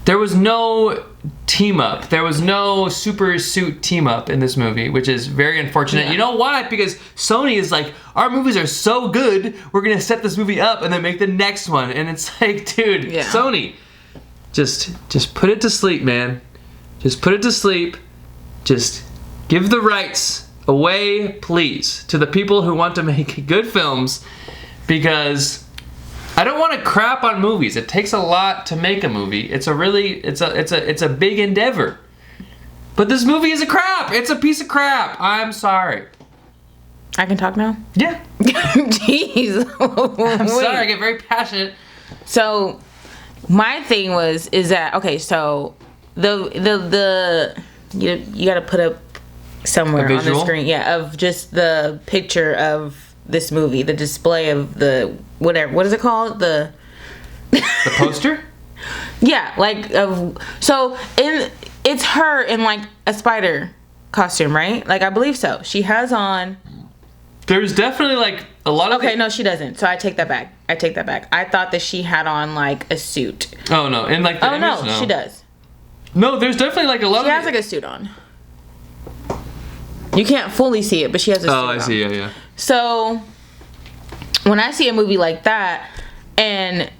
there was no team up. There was no super suit team up in this movie, which is very unfortunate. Yeah. You know why? Because Sony is like, our movies are so good, we're gonna set this movie up and then make the next one. And it's like, dude, Yeah. Sony, just put it to sleep, man. Just put it to sleep. Just give the rights away, please, to the people who want to make good films, because I don't want to crap on movies. It takes a lot to make a movie. It's a big endeavor. But this movie is a crap. It's a piece of crap. I'm sorry. I can talk now? Yeah. Jeez. I'm sorry. I get very passionate. So my thing is that okay, so the you gotta put up somewhere on the screen, yeah, of just the picture of this movie, the display of the whatever, what is it called, the poster? Yeah, like it's her in like a spider costume, right? Like I believe so. She has on. There's definitely like a lot of. Okay, no, she doesn't. So I take that back. I thought that she had on like a suit. Oh no, in like the oh image, no, she does. No, there's definitely like a lot. She has like a suit on. You can't fully see it, but she has a suit on. Oh, I see. Yeah. So when I see a movie like that, and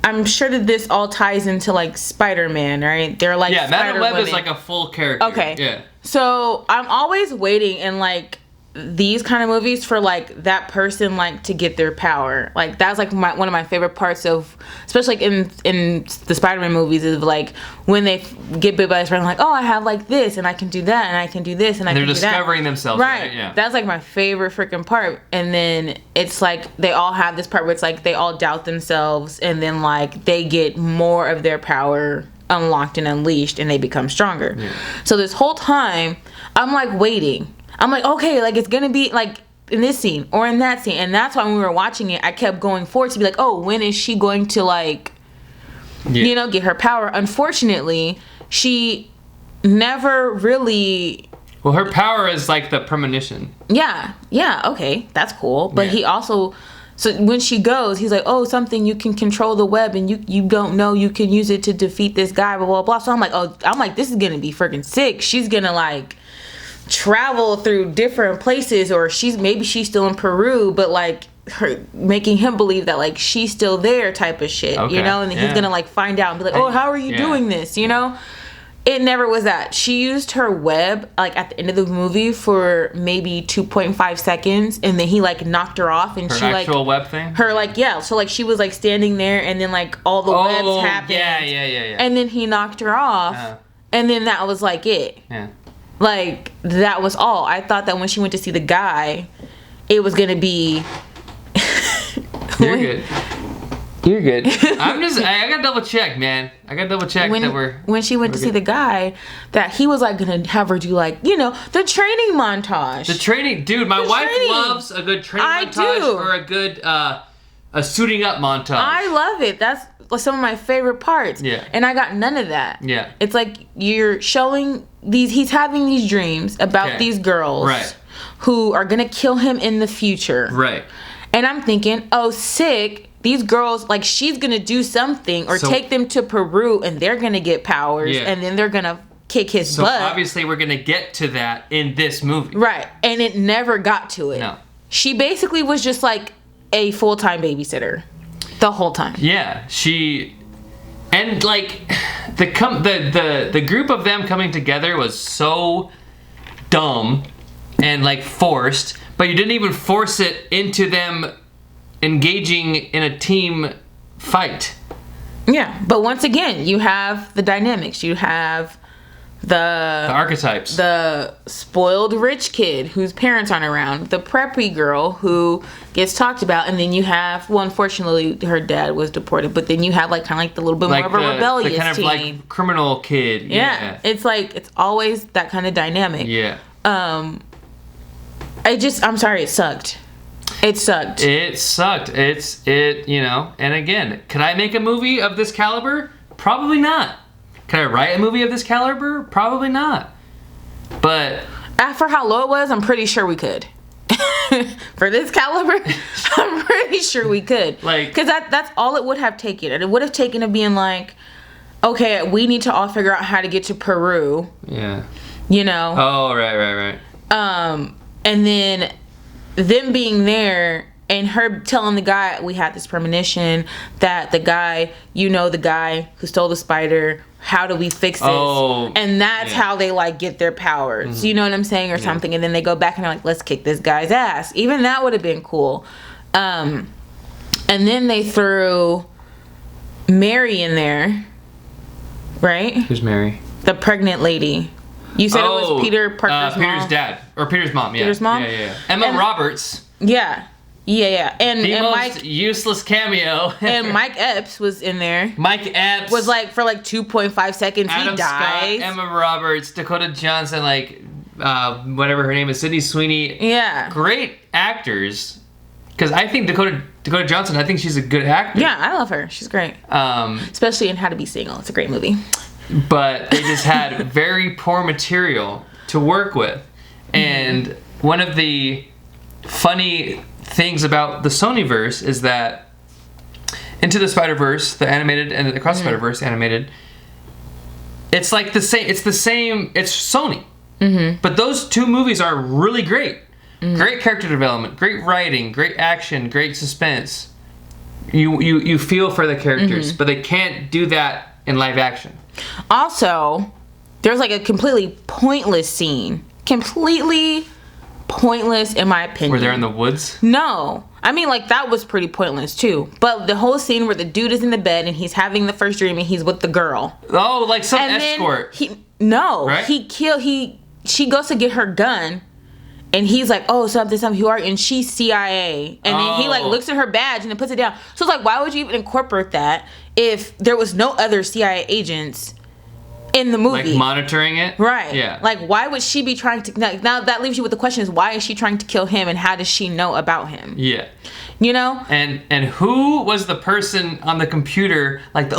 I'm sure that this all ties into like Spider-Man, right? They're like Madam Web women. is like a full character. Okay. Yeah. So I'm always waiting in like these kind of movies for like that person like to get their power. Like that's like one of my favorite parts of, especially like in the Spider-Man movies, is like when they get bit by a spider, like, oh, I have like this and I can do that and I can do this and I can do that. They're discovering themselves. Right. Yeah. That's like my favorite freaking part. And then it's like they all have this part where it's like they all doubt themselves and then like they get more of their power unlocked and unleashed and they become stronger. Yeah. So this whole time I'm like waiting. I'm like, okay, like it's gonna be like in this scene or in that scene. And that's why when we were watching it, I kept going forward to be like, oh, when is she going to like, you know, get her power? Unfortunately, she never really. Well, her power is like the premonition. Yeah, okay, that's cool. But he also, so when she goes, he's like, oh, something you can control the web and you don't know you can use it to defeat this guy, blah, blah, blah. So I'm like, this is gonna be freaking sick. She's gonna like travel through different places, or maybe she's still in Peru, but like her making him believe that like she's still there type of shit, you know, and then he's gonna like find out and be like, oh, how are you doing this, you know? It never was that. She used her web like at the end of the movie for maybe 2.5 seconds, and then he like knocked her off, and her she like actual web thing. Her like so like she was like standing there, and then like all the webs happened. Yeah. And then he knocked her off, and then that was like it. Yeah. Like that was all. I thought that when she went to see the guy, it was gonna be. You're good. You're good. I gotta double check, man. I gotta double check when she went to see the guy, that he was like gonna have her do like, you know, the training montage. The training, dude. My wife loves a good training montage or a good a suiting up montage. I love it. That's some of my favorite parts. Yeah. And I got none of that. Yeah. It's like you're showing he's having these dreams about these girls who are gonna kill him in the future. Right. And I'm thinking, oh, sick. These girls, like, she's gonna do something or take them to Peru and they're gonna get powers and then they're gonna kick his butt. So obviously we're gonna get to that in this movie. Right. And it never got to it. No. She basically was just like a full-time babysitter the whole time. Yeah. And like the group of them coming together was so dumb and like forced, but you didn't even force it into them engaging in a team fight. Yeah, but once again, you have the dynamics. You have the archetypes. The spoiled rich kid whose parents aren't around. The preppy girl who gets talked about. And then you have, well, unfortunately, her dad was deported. But then you have like kind of like the little bit more of a rebellious the kind of teen. like criminal kid. Yeah. It's like, it's always that kind of dynamic. Yeah. I'm sorry, it sucked. It sucked. You know, and again, could I make a movie of this caliber? Probably not. Can I write a movie of this caliber? Probably not. But for how low it was, I'm pretty sure we could. For this caliber, I'm pretty sure we could. Like, because that's all it would have taken. And it would have taken of being like, okay, we need to all figure out how to get to Peru. Yeah. You know. Oh, right. And then them being there and her telling the guy, we had this premonition that the guy who stole the spider, how do we fix this? Oh, and that's yeah. how they like get their powers. You know what I'm saying? Or something. And then they go back and they're like, let's kick this guy's ass. Even that would have been cool. And then they threw Mary in there. Right? Who's Mary? The pregnant lady. You said it was Peter Parker's mom. Peter's dad. Or Peter's mom, yeah. Peter's mom? Yeah. Emma Roberts. Yeah. And The most Mike useless cameo. and Mike Epps was in there. Mike Epps. Was like for like 2.5 seconds Adam he dies. Scott, Emma Roberts, Dakota Johnson, like whatever her name is, Sydney Sweeney. Yeah. Great actors. Because I think Dakota Johnson, I think she's a good actor. Yeah, I love her. She's great. Especially in How to Be Single. It's a great movie. But they just had very poor material to work with. And one of the funny things about the Sonyverse is that Into the Spider-Verse, the animated, and Across the Spider-Verse animated, it's like the same, it's Sony. But those two movies are really great. Great character development, great writing, great action, great suspense. You feel for the characters, but they can't do that in live action. Also, there's like a completely pointless scene. Completely pointless in my opinion. Where they're in the woods? No. I mean, like, that was pretty pointless, too. But the whole scene where the dude is in the bed and he's having the first dream and he's with the girl. Oh, like some And escort. Right? She goes to get her gun. And he's like, oh, something, who are you? And she's CIA. And then he, like, looks at her badge and then puts it down. So it's like, why would you even incorporate that if there was no other CIA agents in the movie? Like, monitoring it? Right. Yeah. Like, why would she be trying to... Now, that leaves you with the question is, why is she trying to kill him and how does she know about him? Yeah. You know? And who was the person on the computer, like,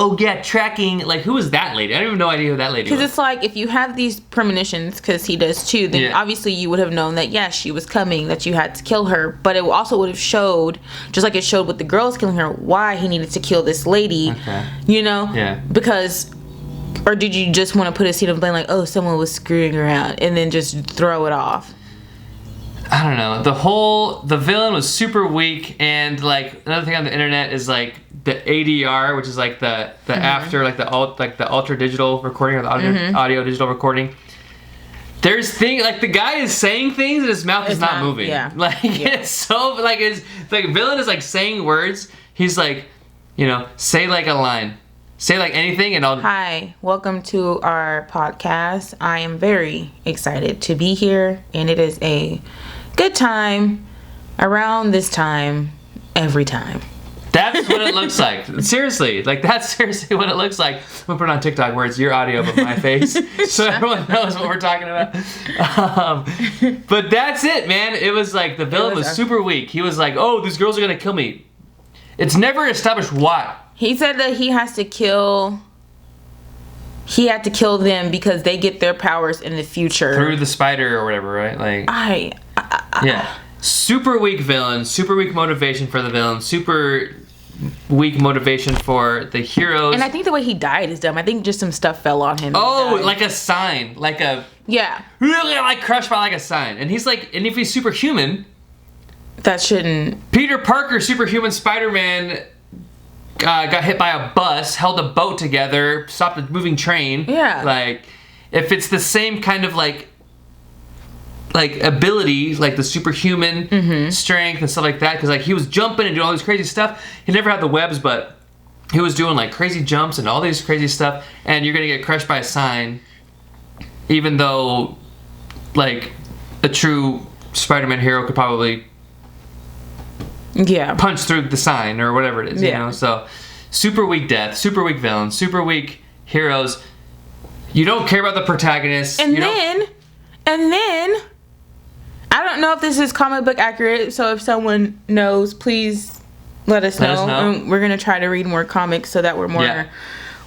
tracking, like, who was that lady? I don't even know idea who that lady was. Because it's like, if you have these premonitions, because he does too, then obviously you would have known that, yes, she was coming, that you had to kill her, but it also would have showed, just like it showed with the girls killing her, why he needed to kill this lady. Okay. You know? Yeah. Because... Or did you just want to put a scene of blame, like, oh, someone was screwing around, and then just throw it off? I don't know. The villain was super weak, and like another thing on the internet is like the ADR, which is like the after, like the ultra digital recording or the audio digital recording. There's like the guy is saying things and his mouth is not moving. Yeah. Like it's so like it's like villain is like saying words. He's like, say like a line. Say like anything and I'll... Hi, welcome to our podcast. I am very excited to be here, and it is a good time around this time every time. That's what it looks like. Seriously. Like, that's seriously what it looks like. I'm going to put it on TikTok where it's your audio but my face so everyone knows what we're talking about. But that's it, man. It was like the villain was super weak. He was like, oh, these girls are going to kill me. It's never established why. He said that he had to kill them because they get their powers in the future. Through the spider or whatever, right? Like yeah. Super weak villain, super weak motivation for the villain, super weak motivation for the heroes. And I think the way he died is dumb. I think just some stuff fell on him. Oh, like a sign. Like a... Yeah. Really like crushed by like a sign. And he's like... And if he's superhuman... That shouldn't... Peter Parker, superhuman Spider-Man... got hit by a bus, held a boat together, stopped a moving train. Yeah. Like, if it's the same kind of like ability, like the superhuman strength and stuff like that, because like he was jumping and doing all this crazy stuff. He never had the webs, but he was doing like crazy jumps and all these crazy stuff. And you're gonna get crushed by a sign, even though like a true Spider-Man hero could probably. Yeah. Punch through the sign or whatever it is, you know? So, super weak death, super weak villain, super weak heroes. You don't care about the protagonists. And then, I don't know if this is comic book accurate, so if someone knows, please let us know. And we're going to try to read more comics so that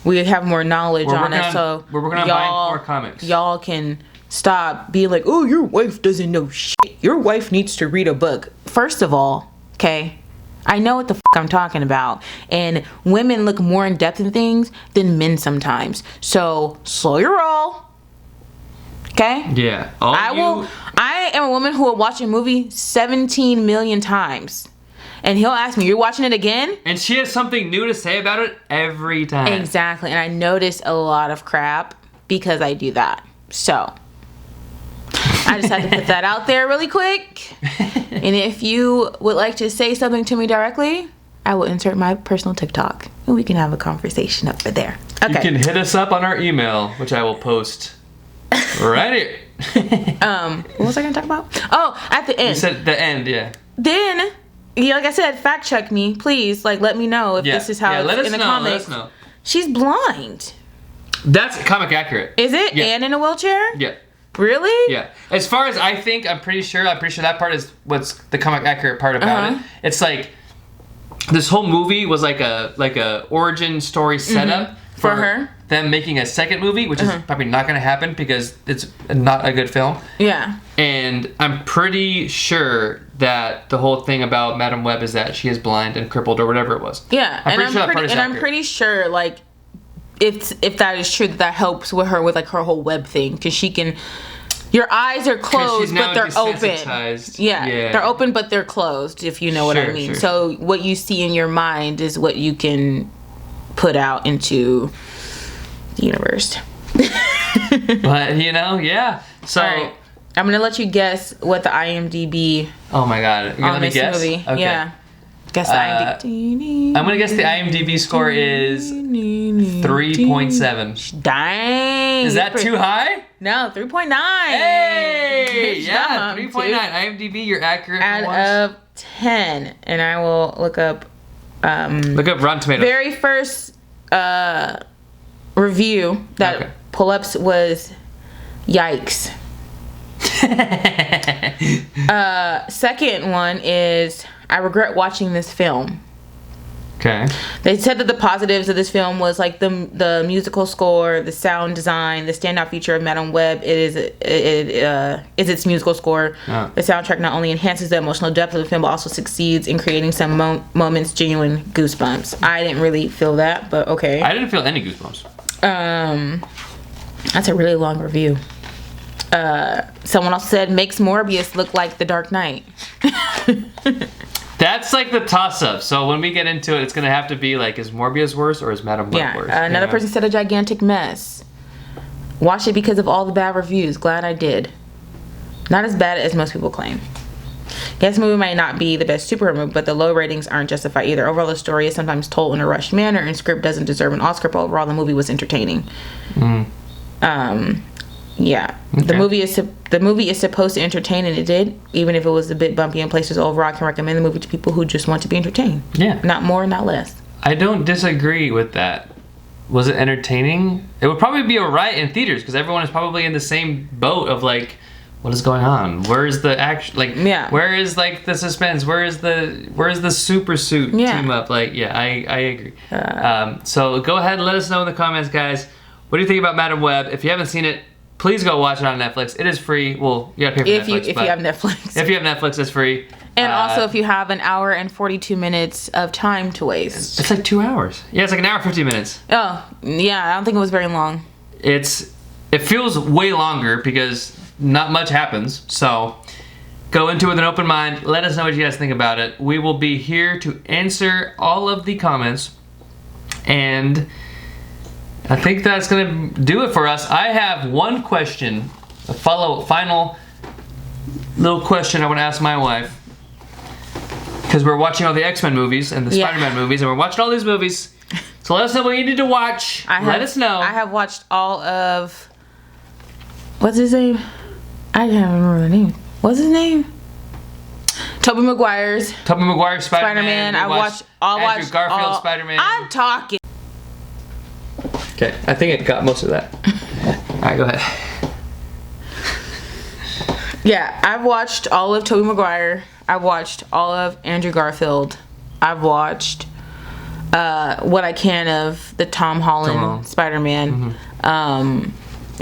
we have more knowledge on it. So we're working on buying more comics. Y'all can stop being like, oh, your wife doesn't know shit. Your wife needs to read a book. First of all, okay, I know what the fuck I'm talking about. And women look more in depth in things than men sometimes. So slow your roll. Okay? Yeah. I am a woman who will watch a movie 17 million times. And he'll ask me, you're watching it again? And she has something new to say about it every time. Exactly. And I notice a lot of crap because I do that. So I just had to put that out there really quick. And if you would like to say something to me directly, I will insert my personal TikTok and we can have a conversation up there. Okay. You can hit us up on our email, which I will post right here. What was I going to talk about? Oh, at the end. You said the end, yeah. Then, yeah, like I said, fact check me, please. Like, let me know if this is how it's in the comics. Let us know. She's blind. That's comic accurate. Is it? Yeah. And in a wheelchair? Yeah. Really? Yeah. As far as I think, I'm pretty sure that part is what's the comic accurate part about it. It's like this whole movie was like a origin story setup for her. Them making a second movie, which is probably not going to happen because it's not a good film. Yeah. And I'm pretty sure that the whole thing about Madam Web is that she is blind and crippled or whatever it was. Yeah. I'm pretty sure that part is accurate. I'm pretty sure, like, if that is true, that helps with her with like her whole web thing, because she can. Your eyes are closed, but they're open. Yeah, they're open, but they're closed. If you know what I mean. Sure. So what you see in your mind is what you can put out into the universe. But yeah. So all right. I'm gonna let you guess what the IMDb. Oh my god! You're gonna let me guess? Movie. Okay. Yeah. Guess the IMDb. I'm gonna guess the IMDb score is 3.7. Dang. Is that too high? No, 3.9. Hey! Yeah, 3.9. Dude. IMDb, you're accurate. Out of 10. And I will look up. Look up Rotten Tomatoes. Very first review that pull-ups was yikes. Second one is I regret watching this film. Okay. They said that the positives of this film was like the musical score, the sound design, the standout feature of Madam Web. It is its musical score. Oh. The soundtrack not only enhances the emotional depth of the film, but also succeeds in creating some moments genuine goosebumps. I didn't really feel that, but okay. I didn't feel any goosebumps. That's a really long review. Someone else said makes Morbius look like The Dark Knight. That's like the toss-up. So when we get into it, it's gonna have to be like, is Morbius worse or is Madam Web worse? Another person said a gigantic mess. Watched it because of all the bad reviews. Glad I did. Not as bad as most people claim. Yes, movie might not be the best superhero movie, but the low ratings aren't justified either. Overall, the story is sometimes told in a rushed manner, and script doesn't deserve an Oscar. But overall, the movie was entertaining. Yeah, okay. The movie is supposed to entertain, and it did. Even if it was a bit bumpy in places, overall, I can recommend the movie to people who just want to be entertained. Yeah, not more, not less. I don't disagree with that. Was it entertaining? It would probably be alright in theaters because everyone is probably in the same boat of like, what is going on? Where is the action? Like, where is like the suspense? Where is the super suit team up? Like, I agree. So go ahead and let us know in the comments, guys. What do you think about Madam Web? If you haven't seen it, please go watch it on Netflix. It is free. Well, you gotta pay for Netflix. If you have Netflix. If you have Netflix, it's free. And also, if you have an hour and 42 minutes of time to waste. It's like 2 hours. Yeah, it's like an hour and 50 minutes. Oh, yeah. I don't think it was very long. It feels way longer because not much happens. So go into it with an open mind. Let us know what you guys think about it. We will be here to answer all of the comments. And I think that's going to do it for us. I have one question, a final little question I want to ask my wife. Because we're watching all the X-Men movies and the Spider-Man movies, and we're watching all these movies. So let us know what you need to watch. Let us know. I have watched all of... What's his name? I can't remember the name. What's his name? Tobey Maguire's Spider-Man. I watched Andrew Garfield Spider-Man. I'm talking. Okay, I think it got most of that. Alright, go ahead. Yeah, I've watched all of Tobey Maguire. I've watched all of Andrew Garfield. I've watched what I can of the Tom Holland Spider-Man.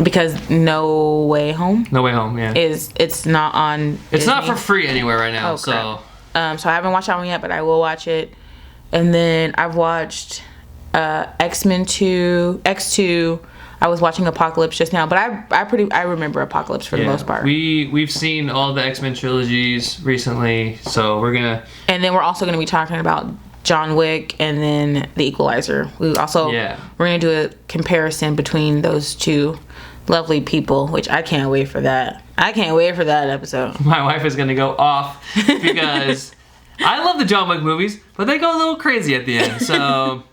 Because No Way Home. No Way Home, yeah. It's not on It's Disney. Not for free anywhere right now, so. So I haven't watched that one yet, but I will watch it. And then I've watched X-Men 2, X2. I was watching Apocalypse just now, but I remember Apocalypse for the most part. We've seen all the X-Men trilogies recently, so we're gonna. And then we're also gonna be talking about John Wick and then The Equalizer. We're gonna do a comparison between those two lovely people, which I can't wait for that. I can't wait for that episode. My wife is gonna go off because I love the John Wick movies, but they go a little crazy at the end. So.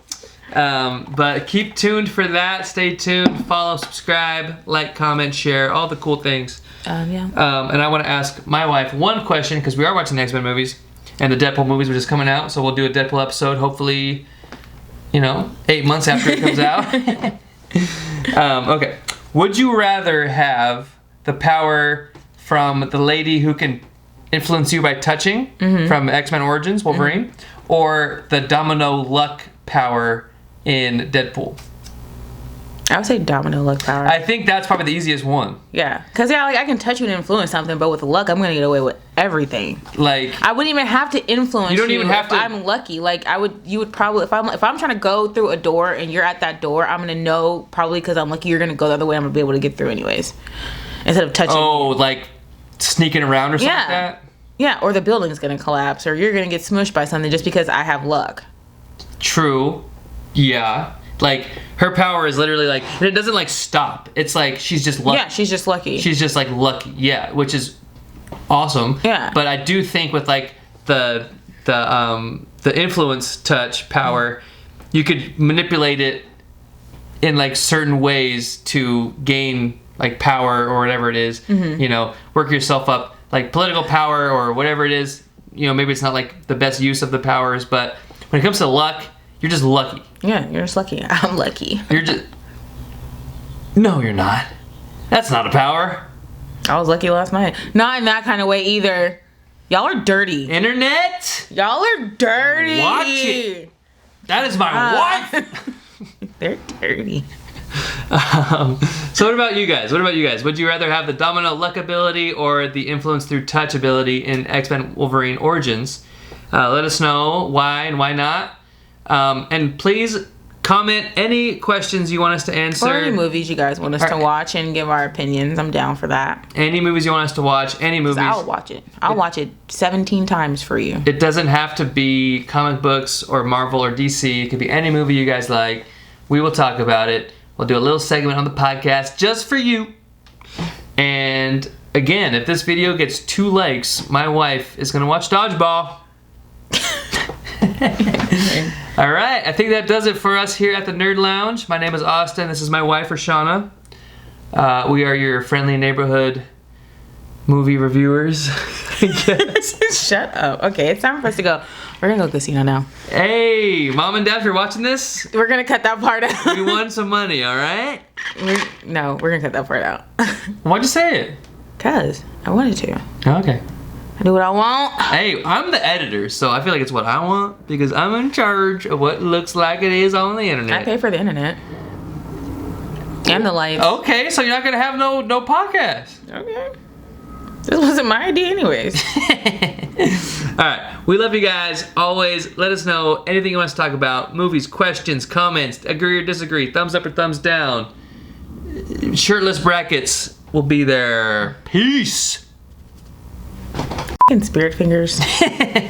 But keep tuned for that. Stay tuned. Follow, subscribe, like, comment, share, all the cool things. Yeah. And I want to ask my wife one question because we are watching the X-Men movies and the Deadpool movies are just coming out. So we'll do a Deadpool episode, hopefully, 8 months after it comes out. Okay. Would you rather have the power from the lady who can influence you by touching from X-Men Origins, Wolverine, or the domino luck power in Deadpool? I would say domino luck power. I think that's probably the easiest one. Yeah, because I can touch you and influence something, but with luck, I'm gonna get away with everything. Like I wouldn't even have to influence you. You don't even have to. I'm lucky. Like you would probably if I'm trying to go through a door and you're at that door, I'm gonna know probably because I'm lucky you're gonna go the other way. I'm gonna be able to get through anyways, instead of touching. Oh, like sneaking around or something like that. Yeah, or the building's gonna collapse, or you're gonna get smushed by something just because I have luck. True. Yeah. Like her power is literally like it doesn't like stop. It's like she's just lucky. Yeah, she's just lucky. She's just like lucky. Yeah, which is awesome. Yeah. But I do think with like the influence touch power, you could manipulate it in like certain ways to gain like power or whatever it is. Work yourself up like political power or whatever it is. Maybe it's not like the best use of the powers, but when it comes to luck, you're just lucky. Yeah, you're just lucky. I'm lucky. You're just... No, you're not. That's not a power. I was lucky last night. Not in that kind of way either. Y'all are dirty. Internet? Y'all are dirty. Watch it. That is my wife. They're dirty. So what about you guys? Would you rather have the domino luck ability or the influence through touch ability in X-Men Wolverine Origins? Let us know why and why not. And please comment any questions you want us to answer. Or any movies you guys want us to watch and give our opinions. I'm down for that. Any movies you want us to watch, any movies. I'll watch it. I'll watch it 17 times for you. It doesn't have to be comic books or Marvel or DC. It could be any movie you guys like. We will talk about it. We'll do a little segment on the podcast just for you. And again, if this video gets 2 likes, my wife is going to watch Dodgeball. All right, I think that does it for us here at the Nerd Lounge. My name is Austin. This is my wife, Roshana. We are your friendly neighborhood movie reviewers, I guess. Shut up. Okay, it's time for us to go. We're gonna go casino now. Hey, Mom and Dad, if you're watching this, we're gonna cut that part out. We won some money, all right? No, we're gonna cut that part out. Why'd you say it? Cause I wanted to. Okay. I do what I want. Hey, I'm the editor, so I feel like it's what I want because I'm in charge of what looks like it is on the internet. I pay for the internet. And the lights. Okay, so you're not gonna have no podcast. Okay. This wasn't my idea anyways. Alright, we love you guys. Always let us know anything you want us to talk about. Movies, questions, comments, agree or disagree, thumbs up or thumbs down. Shirtless brackets will be there. Peace. Spirit fingers.